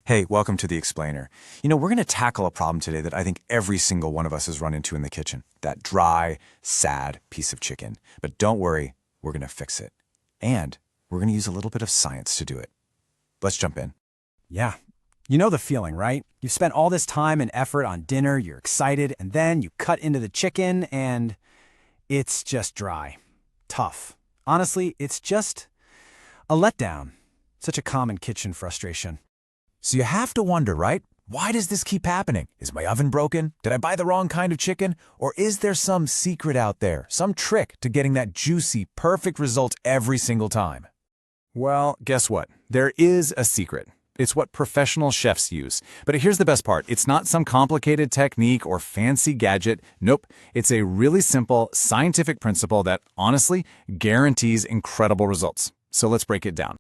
Hey, welcome to The Explainer. We're going to tackle a problem today that I think every single one of us has run into in the kitchen. That dry, sad piece of chicken. But don't worry, we're going to fix it. And we're going to use a little bit of science to do it. Let's jump in. Yeah. You know the feeling, right? You've spent all this time and effort on dinner, you're excited, and then you cut into the chicken and it's just dry. Tough. Honestly, it's just a letdown. Such a common kitchen frustration. So you have to wonder, right? Why does this keep happening? Is my oven broken? Did I buy the wrong kind of chicken? Or is there some secret out there, some trick to getting that juicy, perfect result every single time? Well, guess what? There is a secret. It's what professional chefs use. But here's the best part. It's not some complicated technique or fancy gadget. Nope. It's a really simple scientific principle that, honestly, guarantees incredible results. So let's break it down.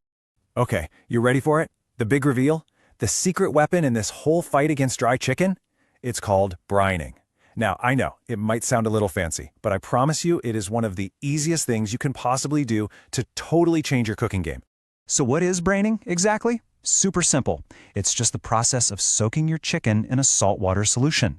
Okay, you ready for it? The big reveal? The secret weapon in this whole fight against dry chicken? It's called brining. Now, I know, it might sound a little fancy, but I promise you it is one of the easiest things you can possibly do to totally change your cooking game. So what is brining exactly? Super simple. It's just the process of soaking your chicken in a saltwater solution.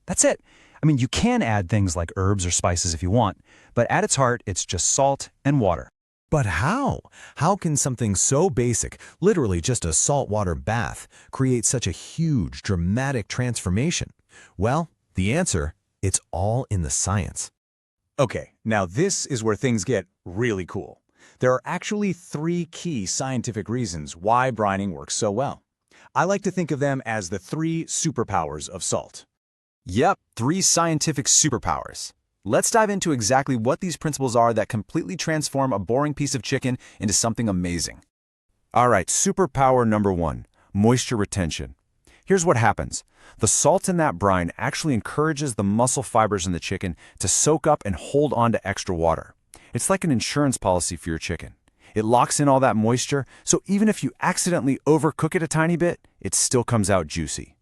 That's it. I mean, you can add things like herbs or spices if you want, but at its heart, it's just salt and water. But how? How can something so basic, literally just a saltwater bath, create such a huge, dramatic transformation? Well, the answer, it's all in the science. Okay, now this is where things get really cool. There are actually 3 key scientific reasons why brining works so well. I like to think of them as the 3 superpowers of salt. Yep, 3 scientific superpowers. Let's dive into exactly what these principles are that completely transform a boring piece of chicken into something amazing. All right, superpower number 1, moisture retention. Here's what happens. The salt in that brine actually encourages the muscle fibers in the chicken to soak up and hold on to extra water. It's like an insurance policy for your chicken. It locks in all that moisture, so even if you accidentally overcook it a tiny bit, it still comes out juicy.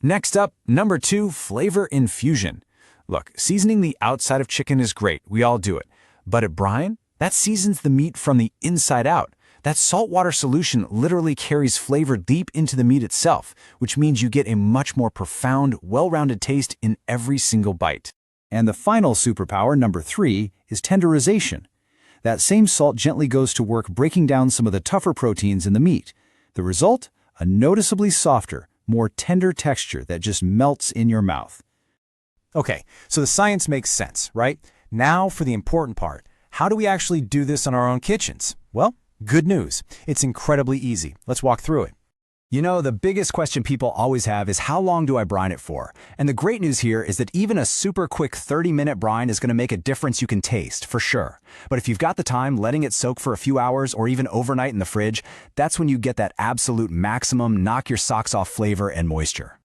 Next up, number 2, flavor infusion. Look, seasoning the outside of chicken is great, we all do it. But at brine, that seasons the meat from the inside out. That saltwater solution literally carries flavor deep into the meat itself, which means you get a much more profound, well-rounded taste in every single bite. And the final superpower, number 3, is tenderization. That same salt gently goes to work breaking down some of the tougher proteins in the meat. The result? A noticeably softer, more tender texture that just melts in your mouth. Okay, so the science makes sense, right? Now for the important part. How do we actually do this in our own kitchens? Well, good news. It's incredibly easy. Let's walk through it. You know, the biggest question people always have is how long do I brine it for? And the great news here is that even a super quick 30-minute brine is going to make a difference you can taste, for sure. But if you've got the time, letting it soak for a few hours or even overnight in the fridge, that's when you get that absolute maximum knock-your-socks-off flavor and moisture.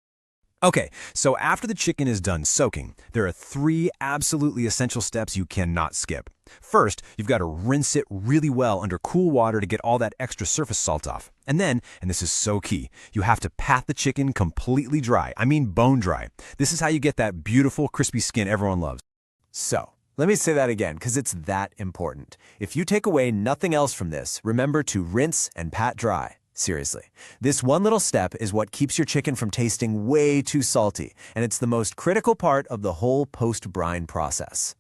Okay, so after the chicken is done soaking, there are 3 absolutely essential steps you cannot skip. First, you've got to rinse it really well under cool water to get all that extra surface salt off. And then, and this is so key, you have to pat the chicken completely dry. I mean bone dry. This is how you get that beautiful crispy skin everyone loves. So, let me say that again because it's that important. If you take away nothing else from this, remember to rinse and pat dry. Seriously, this one little step is what keeps your chicken from tasting way too salty, and it's the most critical part of the whole post-brine process.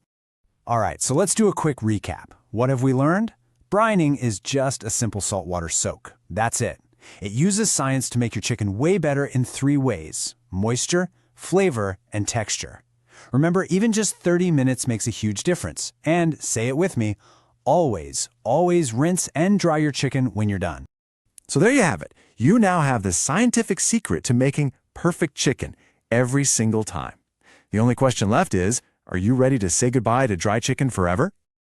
All right, so let's do a quick recap. What have we learned? Brining is just a simple saltwater soak. That's it. It uses science to make your chicken way better in 3 ways: moisture, flavor, and texture. Remember, even just 30 minutes makes a huge difference. And, say it with me, always rinse and dry your chicken when you're done. So there you have it. You now have the scientific secret to making perfect chicken every single time. The only question left is, are you ready to say goodbye to dry chicken forever?